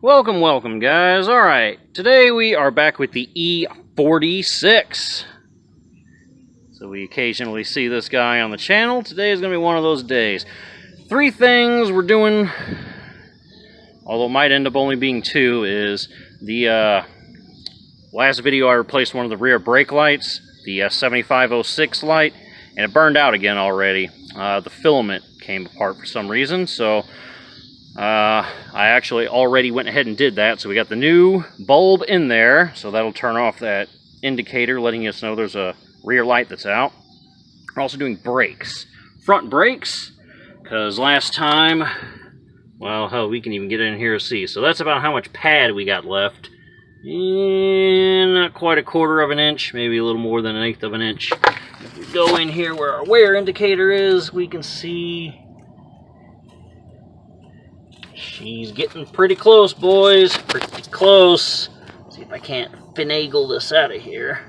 Welcome guys. Alright, today we are back with the e46. So we occasionally see this guy on the channel. Today is going to be one of those days. 3 things we're doing, although it might end up only being 2, is the last video I replaced one of the rear brake lights, the 7506 light, and it burned out again already. The filament came apart for some reason, so I actually already went ahead and did that. So we got the new bulb in there, so that'll turn off that indicator letting us know there's a rear light that's out. We're also doing brakes, front brakes, because last time, well, hell, we can even get in here to see. So that's about how much pad we got left. And not quite a 1/4 of an inch, maybe a little more than 1/8 of an inch. If we go in here where our wear indicator is, we can see she's getting pretty close, boys. Pretty close. Let's see if I can't finagle this out of here.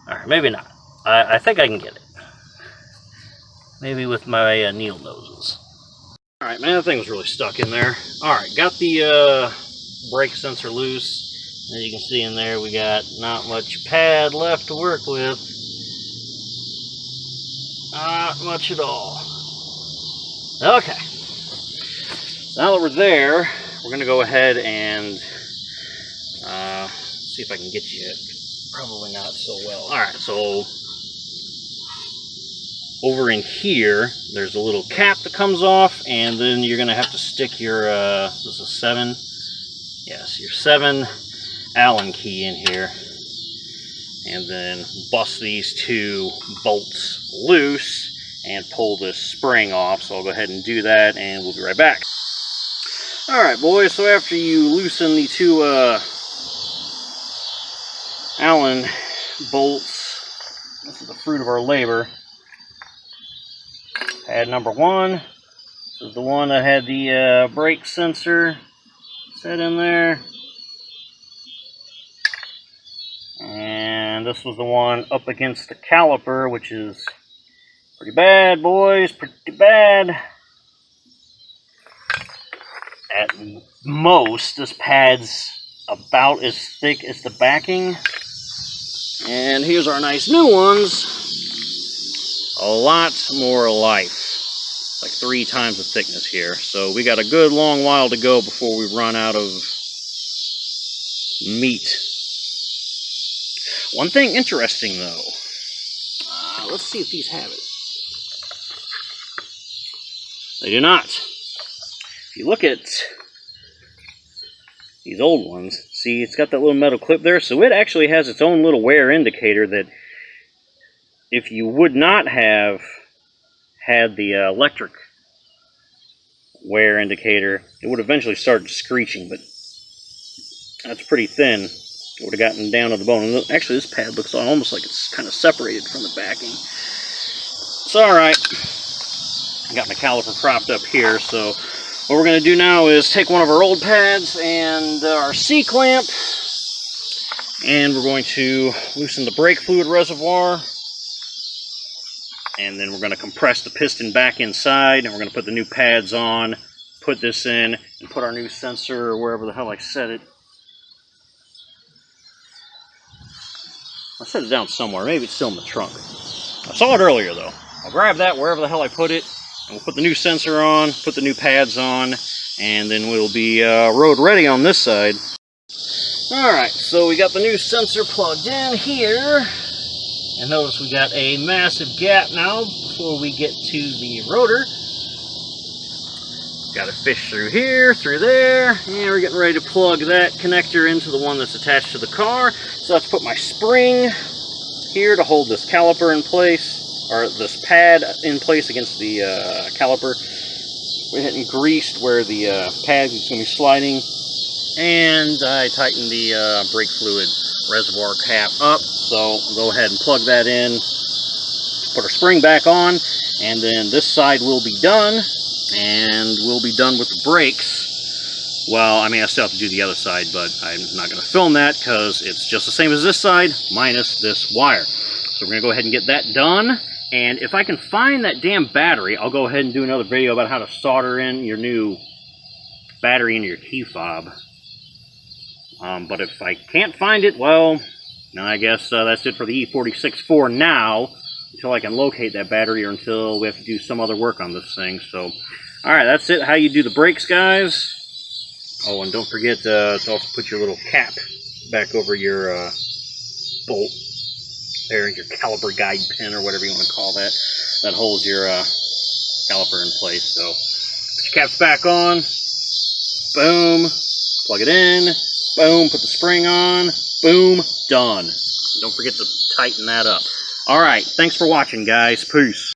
Alright, maybe not. I think I can get it. Maybe with my needle noses. Alright, man, that thing was really stuck in there. Alright, got the brake sensor loose. As you can see in there, we got not much pad left to work with. Not much at all. Okay. So now that we're there, we're going to go ahead and see if I can get you it. Probably not so well. Alright, so over in here, there's a little cap that comes off, and then you're going to have to stick your, this is a 7, yes, your 7 Allen key in here, and then bust these 2 bolts loose and pull this spring off. So I'll go ahead and do that, and we'll be right back. Alright, boys, so after you loosen the 2 Allen bolts, this is the fruit of our labor. Pad number 1, this is the one that had the brake sensor set in there. And this was the one up against the caliper, which is pretty bad, boys, pretty bad. At most, this pad's about as thick as the backing. And here's our nice new ones. A lot more life, like 3 times the thickness here. So we got a good long while to go before we run out of meat. One thing interesting though, let's see if these have it. They do not. If you look at these old ones, see, it's got that little metal clip there, so it actually has its own little wear indicator that if you would not have had the electric wear indicator, it would eventually start screeching, but that's pretty thin. It would have gotten down to the bone. And actually, this pad looks almost like it's kind of separated from the backing. It's alright. I got my caliper propped up here, so what we're going to do now is take one of our old pads and our C-clamp, and we're going to loosen the brake fluid reservoir. And then we're going to compress the piston back inside, and we're going to put the new pads on, put this in, and put our new sensor or wherever the hell I set it. I set it down somewhere. Maybe it's still in the trunk. I saw it earlier, though. I'll grab that wherever the hell I put it, and we'll put the new sensor on, put the new pads on, and then we'll be road ready on this side. Alright, so we got the new sensor plugged in here. And notice we got a massive gap now before we get to the rotor. Got to fish through here, through there, and we're getting ready to plug that connector into the one that's attached to the car. So let's put my spring here to hold this caliper in place, or this pad in place against the caliper. We're hitting greased where the pad is going to be sliding, and I tightened the brake fluid reservoir cap up. So we'll go ahead and plug that in, put our spring back on, and then this side will be done. and we'll be done with the brakes. Well, I mean, I still have to do the other side, but I'm not going to film that because it's just the same as this side, minus this wire. So we're going to go ahead and get that done. And if I can find that damn battery, I'll go ahead and do another video about how to solder in your new battery into your key fob. But if I can't find it, well, I guess that's it for the e46 for now, until I can locate that battery or until we have to do some other work on this thing. So, alright, that's it, how you do the brakes, guys. Oh, and don't forget to also put your little cap back over your bolt there, your caliper guide pin, or whatever you want to call that, that holds your caliper in place. So, put your caps back on, boom, plug it in, boom, put the spring on, boom, done. Don't forget to tighten that up. Alright, thanks for watching, guys. Peace.